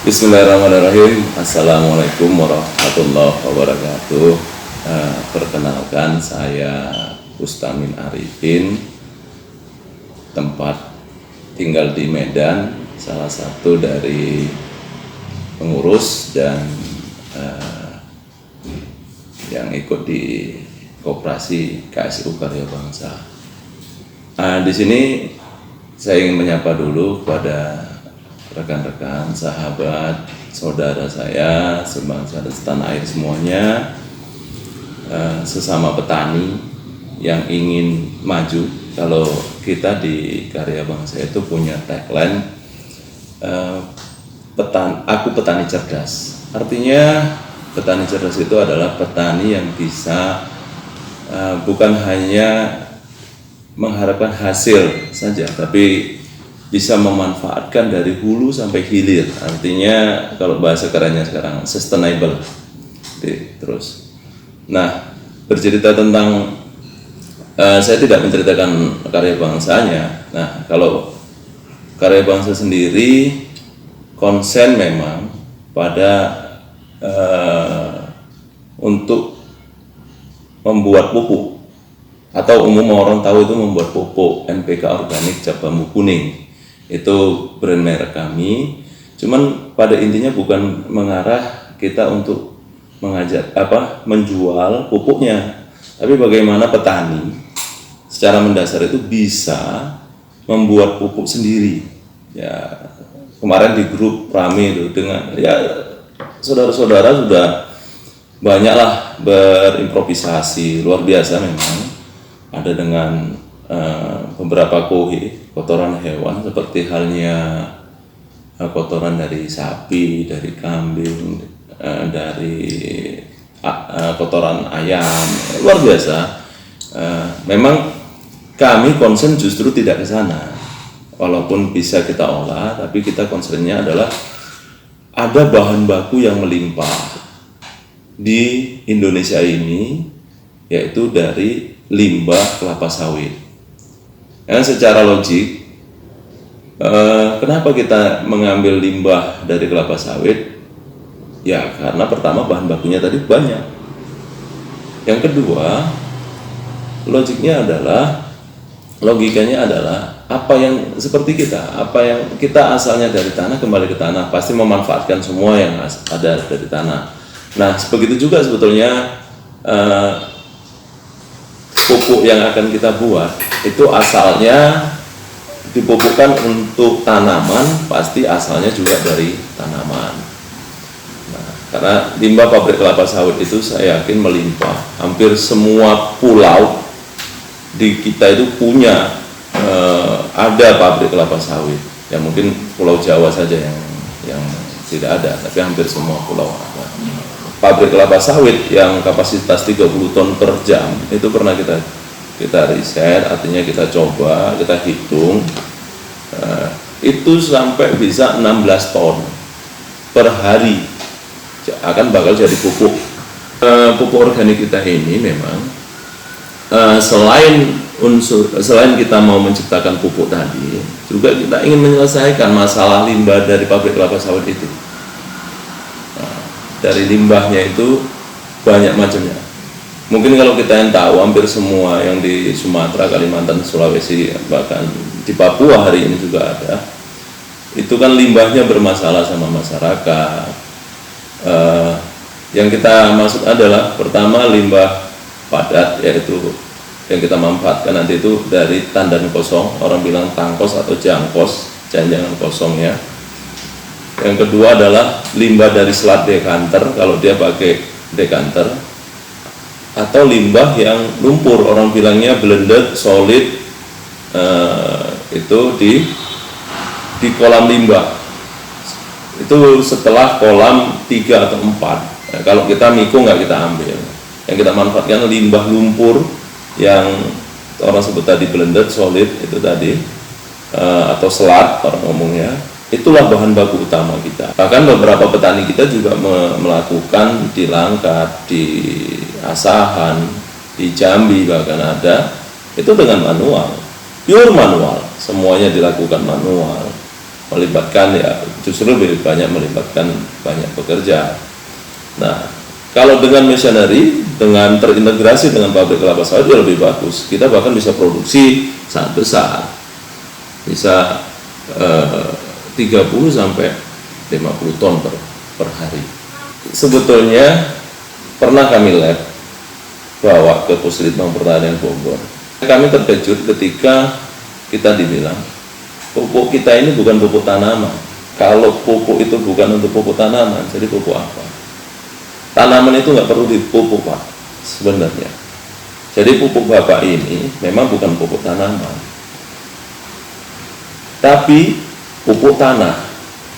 Bismillahirrahmanirrahim. Assalamualaikum warahmatullahi wabarakatuh. Perkenalkan, saya Ustamin Arifin, tempat tinggal di Medan, salah satu dari pengurus dan yang ikut di Koperasi KSU Karya Bangsa. Di sini saya ingin menyapa dulu kepada rekan-rekan, sahabat, saudara saya, sebangsa dan setanah air semuanya, sesama petani yang ingin maju. Kalau kita di Karya Bangsa itu punya tagline, aku petani cerdas. Artinya petani cerdas itu adalah petani yang bisa bukan hanya mengharapkan hasil saja, tapi bisa memanfaatkan dari hulu sampai hilir. Artinya kalau bahasa kerennya sekarang sustainable. Terus, nah, bercerita tentang saya tidak menceritakan Karya Bangsanya. Nah, kalau Karya Bangsa sendiri konsen memang pada untuk membuat pupuk, atau umum orang tahu itu membuat pupuk NPK organik cap bambu kuning. Itu brand merek kami. Cuman pada intinya bukan mengarah kita untuk menjual pupuknya, tapi bagaimana petani secara mendasar itu bisa membuat pupuk sendiri. Ya, kemarin di grup rame itu dengan saudara-saudara sudah banyaklah berimprovisasi luar biasa memang. Ada dengan beberapa kotoran hewan seperti halnya kotoran dari sapi, dari kambing, dari kotoran ayam, luar biasa. Memang kami konsen justru tidak ke sana, walaupun bisa kita olah, tapi kita konsennya adalah ada bahan baku yang melimpah di Indonesia ini, yaitu dari limbah kelapa sawit. Karena secara logik, kenapa kita mengambil limbah dari kelapa sawit? Ya karena pertama bahan bakunya tadi banyak. Yang kedua, logikanya adalah apa yang seperti kita, apa yang kita asalnya dari tanah kembali ke tanah, pasti memanfaatkan semua yang ada dari tanah. Nah, begitu juga sebetulnya pupuk yang akan kita buat itu asalnya dipupukkan untuk tanaman, pasti asalnya juga dari tanaman. Nah, karena limbah pabrik kelapa sawit itu saya yakin melimpah. Hampir semua pulau di kita itu punya ada pabrik kelapa sawit. Ya mungkin Pulau Jawa saja yang tidak ada, tapi hampir semua pulau ada. Pabrik kelapa sawit yang kapasitas 30 ton per jam itu pernah kita riset, artinya kita coba, kita hitung, itu sampai bisa 16 ton per hari akan bakal jadi pupuk. Pupuk organik kita ini memang selain kita mau menciptakan pupuk tadi, juga kita ingin menyelesaikan masalah limbah dari pabrik kelapa sawit itu. Dari limbahnya itu banyak macamnya. Mungkin kalau kita yang tahu, hampir semua yang di Sumatera, Kalimantan, Sulawesi, bahkan di Papua hari ini juga ada. Itu kan limbahnya bermasalah sama masyarakat. Yang kita maksud adalah pertama limbah padat, yaitu yang kita manfaatkan nanti itu dari tandan kosong, orang bilang tangkos atau jangkos, jangan kosongnya. Yang kedua adalah limbah dari selat dekanter, kalau dia pakai dekanter, atau limbah yang lumpur, orang bilangnya blended solid, itu di kolam limbah. Itu setelah kolam 3 atau 4. Nah, kalau kita mikro nggak kita ambil. Yang kita manfaatkan limbah lumpur yang orang sebut tadi blended solid itu tadi, atau selat orang ngomongnya. Itulah bahan baku utama kita. Bahkan beberapa petani kita juga melakukan di Langkat, di Asahan, di Jambi bahkan ada, itu dengan manual, pure manual, semuanya dilakukan manual. melibatkan ya justru lebih banyak melibatkan banyak pekerja. Nah, kalau dengan machinery, dengan terintegrasi dengan pabrik kelapa sawit ya lebih bagus. Kita bahkan bisa produksi sangat besar, bisa 30 sampai 50 ton per hari. Sebetulnya pernah kami lab bawa ke Puslitbang Pertanian Bogor. Kami terkejut ketika kita dibilang pupuk kita ini bukan pupuk tanaman. Kalau pupuk itu bukan untuk pupuk tanaman, jadi pupuk apa? Tanaman itu nggak perlu dipupuk, Pak, sebenarnya. Jadi pupuk Bapak ini memang bukan pupuk tanaman, tapi pupuk tanah.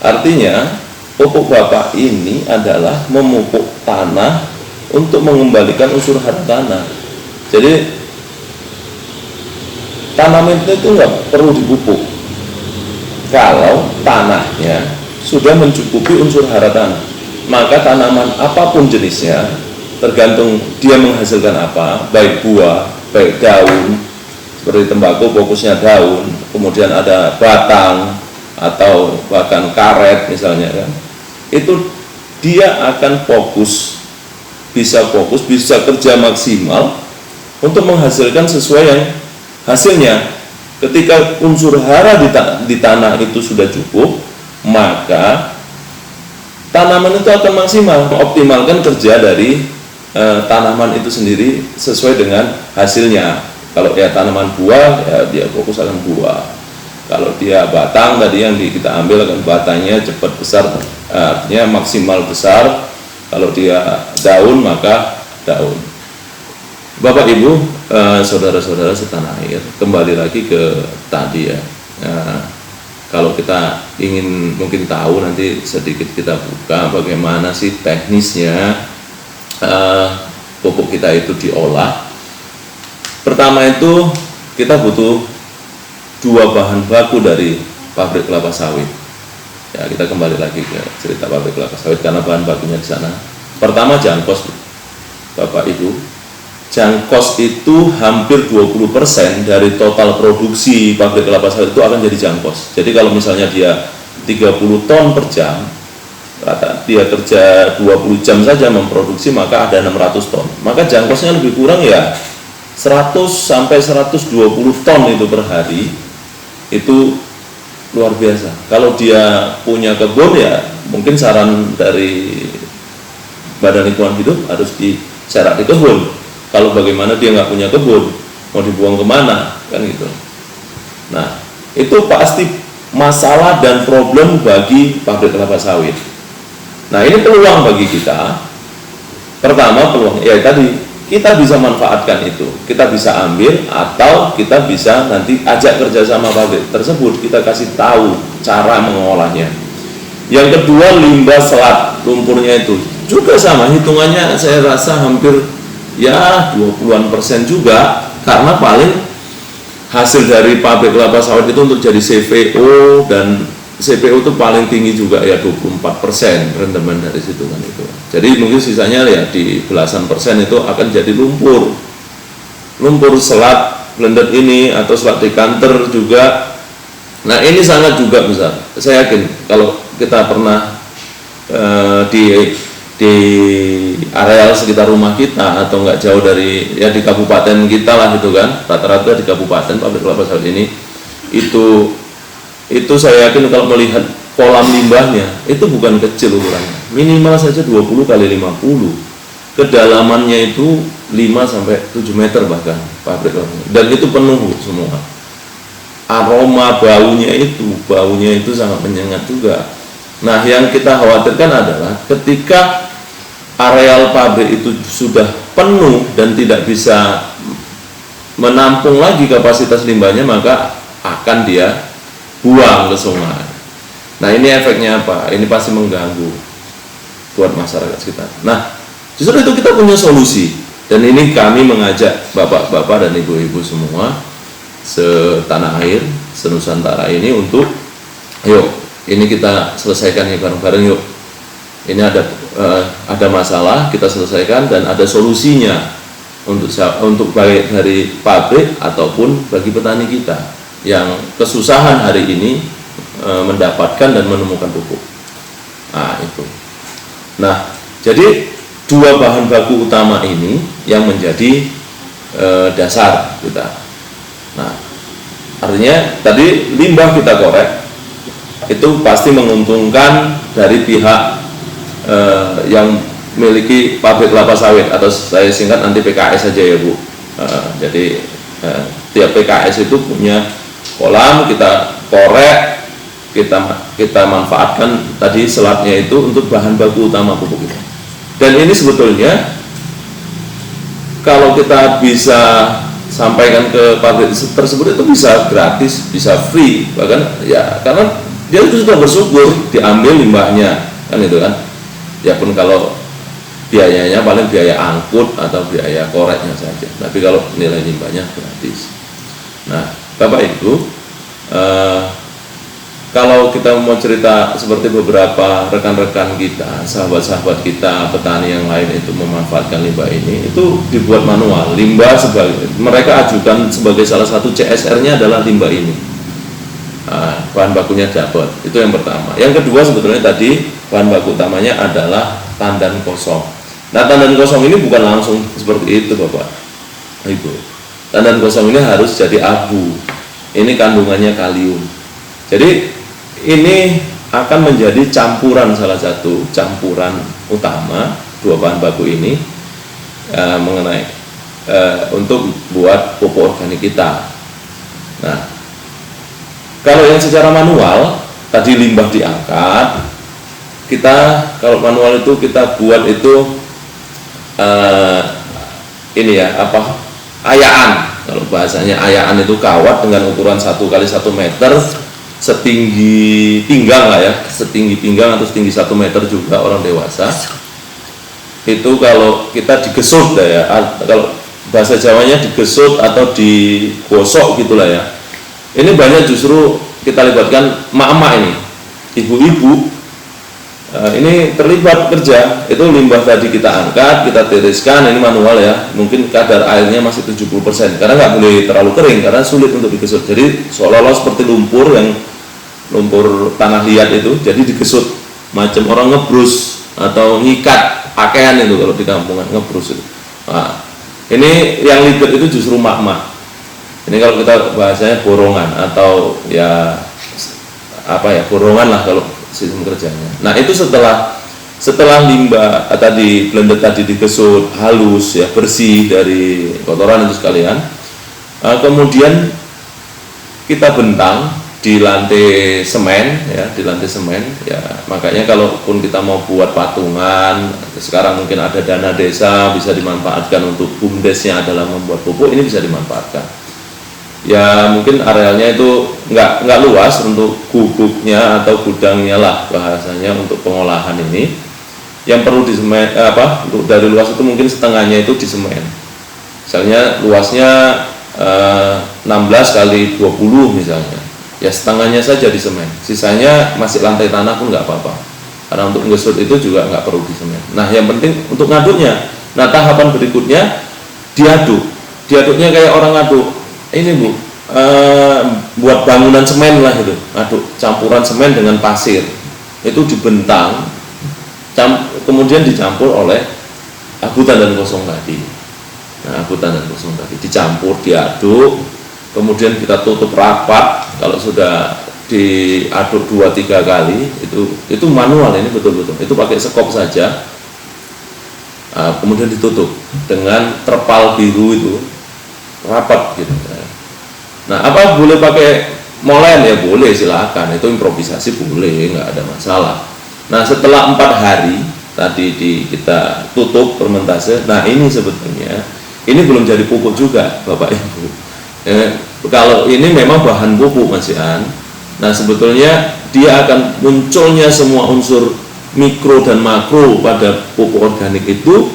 Artinya pupuk Bapak ini adalah memupuk tanah untuk mengembalikan unsur hara tanah. Jadi tanaman itu nggak perlu dipupuk kalau tanahnya sudah mencukupi unsur hara tanah. Maka tanaman apapun jenisnya, tergantung dia menghasilkan apa, baik buah, baik daun, seperti tembakau fokusnya daun, kemudian ada batang atau bahkan karet misalnya kan, itu dia akan bisa kerja maksimal untuk menghasilkan sesuai yang hasilnya. Ketika unsur hara di tanah itu sudah cukup, maka tanaman itu akan maksimal, mengoptimalkan kerja dari tanaman itu sendiri sesuai dengan hasilnya. Kalau dia tanaman buah, ya dia fokus akan buah. Kalau dia batang, tadi yang kita ambil akan batangnya cepat besar, artinya maksimal besar. Kalau dia daun, maka daun. Bapak Ibu, saudara-saudara setanah air, kembali lagi ke tadi ya. Kalau kita ingin mungkin tahu, nanti sedikit kita buka bagaimana sih teknisnya pupuk kita itu diolah. Pertama itu kita butuh 2 bahan baku dari pabrik kelapa sawit. Ya, kita kembali lagi ke cerita pabrik kelapa sawit karena bahan bakunya di sana. Pertama jangkos, Bapak Ibu. Jangkos itu hampir 20% dari total produksi pabrik kelapa sawit itu akan jadi jangkos. Jadi kalau misalnya dia 30 ton per jam, dia kerja 20 jam saja memproduksi, maka ada 600 ton. Maka jangkosnya lebih kurang ya 100 sampai 120 ton itu per hari. Itu luar biasa. Kalau dia punya kebun ya mungkin saran dari Badan Lingkungan Hidup harus diserak di kebun. Kalau bagaimana dia nggak punya kebun, mau dibuang kemana, kan gitu. Nah, itu pasti masalah dan problem bagi pabrik kelapa sawit. Nah, ini peluang bagi kita. Pertama peluang, ya tadi kita bisa manfaatkan itu, kita bisa ambil atau kita bisa nanti ajak kerjasama pabrik tersebut, kita kasih tahu cara mengolahnya. Yang kedua limbah selat, lumpurnya itu juga sama, hitungannya saya rasa hampir ya 20% juga, karena paling hasil dari pabrik kelapa sawit itu untuk jadi CPO, dan CPO itu paling tinggi juga ya 24% rendemen dari situ kan itu. Jadi mungkin sisanya ya di belasan persen itu akan jadi lumpur selat blended ini atau selat dekanter juga. Nah ini sangat juga besar. Saya yakin kalau kita pernah di areal sekitar rumah kita atau nggak jauh dari ya di kabupaten kita lah itu kan, rata-rata di kabupaten pabrik kelapa sawit ini itu saya yakin kalau melihat kolam limbahnya itu bukan kecil ukurannya, minimal saja 20 kali 50, kedalamannya itu 5 sampai 7 meter bahkan pabrik kelapa, dan itu penuh semua. Aroma baunya itu sangat menyengat juga. Nah yang kita khawatirkan adalah ketika areal pabrik itu sudah penuh dan tidak bisa menampung lagi kapasitas limbahnya, maka akan dia buang ke sungai. Nah ini efeknya apa? Ini pasti mengganggu buat masyarakat sekitar. Nah justru itu kita punya solusi, dan ini kami mengajak bapak-bapak dan ibu-ibu semua setanah air, senusantara ini untuk yuk ini kita selesaikan ya bareng-bareng yuk. Ini ada masalah kita selesaikan dan ada solusinya untuk baik dari pabrik ataupun bagi petani kita yang kesusahan hari ini mendapatkan dan menemukan pupuk. Nah itu. Nah jadi dua bahan baku utama ini yang menjadi dasar kita. Nah artinya tadi limbah kita korek itu pasti menguntungkan dari pihak yang memiliki pabrik kelapa sawit, atau saya singkat nanti PKS saja ya Bu. Jadi tiap PKS itu punya kolam, kita korek, kita manfaatkan tadi selatnya itu untuk bahan baku utama pupuk itu. Dan ini sebetulnya kalau kita bisa sampaikan ke pabrik tersebut itu bisa gratis, bisa free, bahkan ya karena dia itu sudah bersyukur diambil limbahnya, kan itu kan. Ya pun kalau biayanya paling biaya angkut atau biaya koreknya saja, tapi kalau nilai limbahnya gratis. Nah Bapak Ibu, kalau kita mau cerita seperti beberapa rekan-rekan kita, sahabat-sahabat kita, petani yang lain itu memanfaatkan limbah ini, itu dibuat manual. Limbah mereka ajukan sebagai salah satu CSR-nya adalah limbah ini. Bahan bakunya dapat, itu yang pertama. Yang kedua sebetulnya tadi bahan baku utamanya adalah tandan kosong. Nah tandan kosong ini bukan langsung seperti itu Bapak Ibu. Tandan kosong ini harus jadi abu. Ini kandungannya kalium. Jadi ini akan menjadi campuran, salah satu campuran utama dua bahan baku ini mengenai untuk buat pupuk organik kita. Nah kalau yang secara manual tadi limbah diangkat, kita kalau manual itu kita buat itu ini ya ayaan. Kalau bahasanya ayaan itu kawat dengan ukuran 1 kali 1 meter, setinggi pinggang lah ya, setinggi pinggang atau setinggi 1 meter juga orang dewasa. Itu kalau kita digesut ya, kalau bahasa Jawanya digesut atau digosok gitulah ya. Ini banyak justru kita libatkan emak-emak ini, ibu-ibu. Ini terlibat kerja, itu limbah tadi kita angkat, kita tiriskan, ini manual ya, mungkin kadar airnya masih 70%, karena nggak boleh terlalu kering, karena sulit untuk digesut. Jadi seolah-olah seperti lumpur tanah liat itu, jadi digesut, macam orang ngebrus atau ngikat pakaian itu kalau di kampungan, ngebrus itu. Nah, ini yang libat itu justru mak-mak. Ini kalau kita bahasanya borongan atau ya borongan lah kalau sistem kerjanya. Nah itu setelah limbah tadi blender tadi digesut halus ya, bersih dari kotoran itu sekalian, kemudian kita bentang di lantai semen ya, makanya kalaupun kita mau buat patungan sekarang mungkin ada dana desa bisa dimanfaatkan untuk BUMDesnya adalah membuat pupuk, ini bisa dimanfaatkan. Ya mungkin arealnya itu nggak luas untuk gubuknya atau gudangnya lah bahasanya untuk pengolahan ini. Yang perlu di semen untuk dari luas itu mungkin setengahnya itu di semen. Misalnya luasnya 16 kali 20 misalnya. Ya setengahnya saja di semen. Sisanya masih lantai tanah pun nggak apa-apa. Karena untuk ngesut itu juga nggak perlu di semen. Nah yang penting untuk ngaduknya. Nah tahapan berikutnya diaduk. Diaduknya kayak orang ngaduk ini Bu, buat bangunan semen lah itu, aduk campuran semen dengan pasir itu dibentang, kemudian dicampur oleh abu tandan kosong tadi. Nah abu tandan kosong tadi dicampur, diaduk, kemudian kita tutup rapat. Kalau sudah diaduk 2-3 kali itu manual, ini betul-betul itu pakai sekop saja. Kemudian ditutup dengan terpal biru itu rapat gitu. Nah apa boleh pakai molen ya boleh, silakan, itu improvisasi boleh, nggak ada masalah. Nah setelah 4 hari tadi kita tutup fermentase, nah ini sebetulnya ini belum jadi pupuk juga Bapak Ibu. Kalau ini memang bahan pupuk Mas Ian. Nah sebetulnya dia akan munculnya semua unsur mikro dan makro pada pupuk organik itu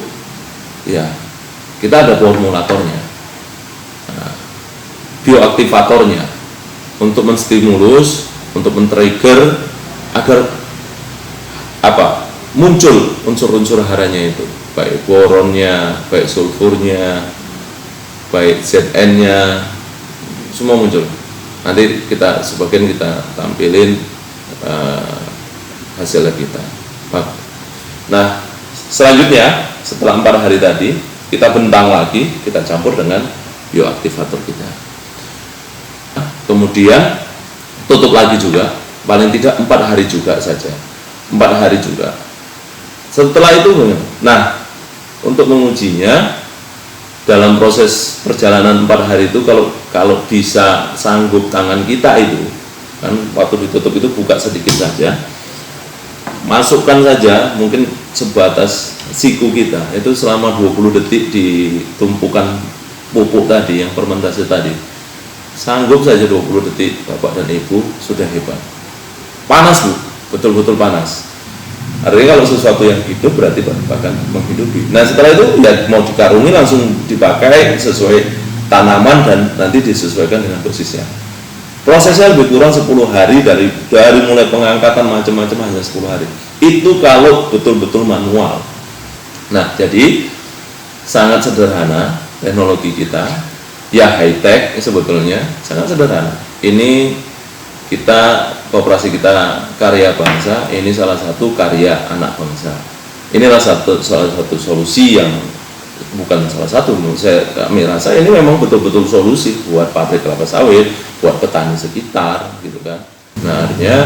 ya kita ada formulatornya, bioaktivatornya untuk menstimulus, untuk men-trigger agar muncul unsur-unsur haranya itu, baik boronnya, baik sulfurnya, baik Zn-nya, semua muncul. Nanti kita sebagian kita tampilin hasilnya kita. Nah, selanjutnya setelah 4 hari tadi kita bentang lagi, kita campur dengan bioaktivator kita. Nah, kemudian tutup lagi juga, paling tidak 4 hari juga saja, 4 hari juga. Setelah itu, nah untuk mengujinya dalam proses perjalanan 4 hari itu, kalau bisa sanggup tangan kita itu kan, waktu ditutup itu buka sedikit saja, masukkan saja mungkin sebatas siku kita itu selama 20 detik di tumpukan pupuk tadi yang fermentasi tadi. Sanggup saja 20 detik, Bapak dan Ibu, sudah hebat. Panas Bu, betul-betul panas. Artinya kalau sesuatu yang hidup berarti bahkan menghidupi. Nah setelah itu ya mau dikarungi langsung dipakai sesuai tanaman dan nanti disesuaikan dengan dosisnya. Prosesnya lebih kurang 10 hari, dari mulai pengangkatan macam-macam hanya 10 hari. Itu kalau betul-betul manual. Nah jadi sangat sederhana teknologi kita, ya high tech sebetulnya, sangat sederhana. Ini kita, koperasi kita Karya Bangsa, ini salah satu karya anak bangsa. Inilah salah satu solusi yang bukan salah satu, kami rasa ini memang betul-betul solusi buat pabrik kelapa sawit, buat petani sekitar, gitu kan. Nah artinya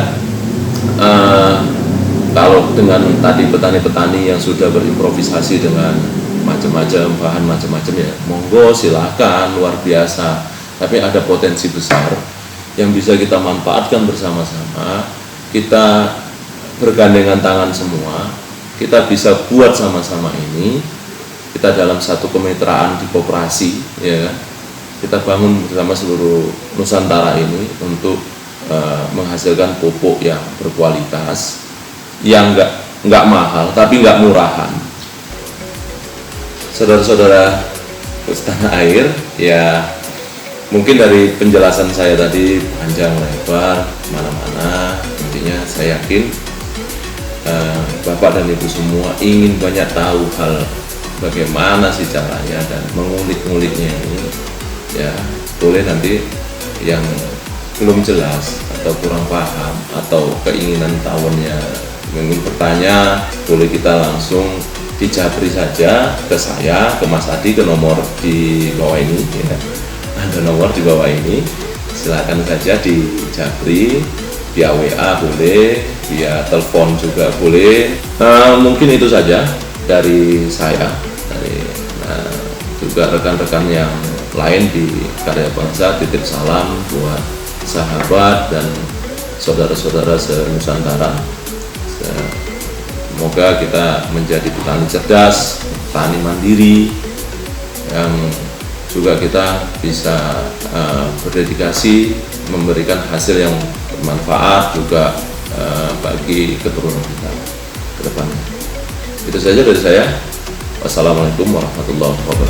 kalau dengan tadi petani-petani yang sudah berimprovisasi dengan macam-macam bahan macam-macam, ya monggo silakan, luar biasa. Tapi ada potensi besar yang bisa kita manfaatkan bersama-sama, kita bergandengan tangan semua, kita bisa buat sama-sama ini, kita dalam satu kemitraan di koperasi, ya, kita bangun bersama seluruh Nusantara ini untuk menghasilkan pupuk yang berkualitas, yang nggak mahal, tapi nggak murahan. Saudara-saudara setanah air, ya mungkin dari penjelasan saya tadi panjang lebar mana-mana, intinya saya yakin Bapak dan Ibu semua ingin banyak tahu hal bagaimana sih caranya dan mengulik-nguliknya ini, ya boleh nanti yang belum jelas atau kurang paham atau keinginan tahunya ingin bertanya, boleh kita langsung dijabri saja ke saya, ke Mas Adi, ke nomor di bawah ini, ya. Ada nomor di bawah ini, silakan saja dijabri via WA boleh, via telepon juga boleh. Mungkin itu saja dari saya, juga rekan-rekan yang lain di Karya Bangsa, titip salam buat sahabat dan saudara-saudara se-Nusantara. Semoga kita menjadi petani cerdas, petani mandiri, yang juga kita bisa berdedikasi memberikan hasil yang bermanfaat juga bagi keturunan kita ke depannya. Itu saja dari saya. Wassalamualaikum warahmatullahi wabarakatuh.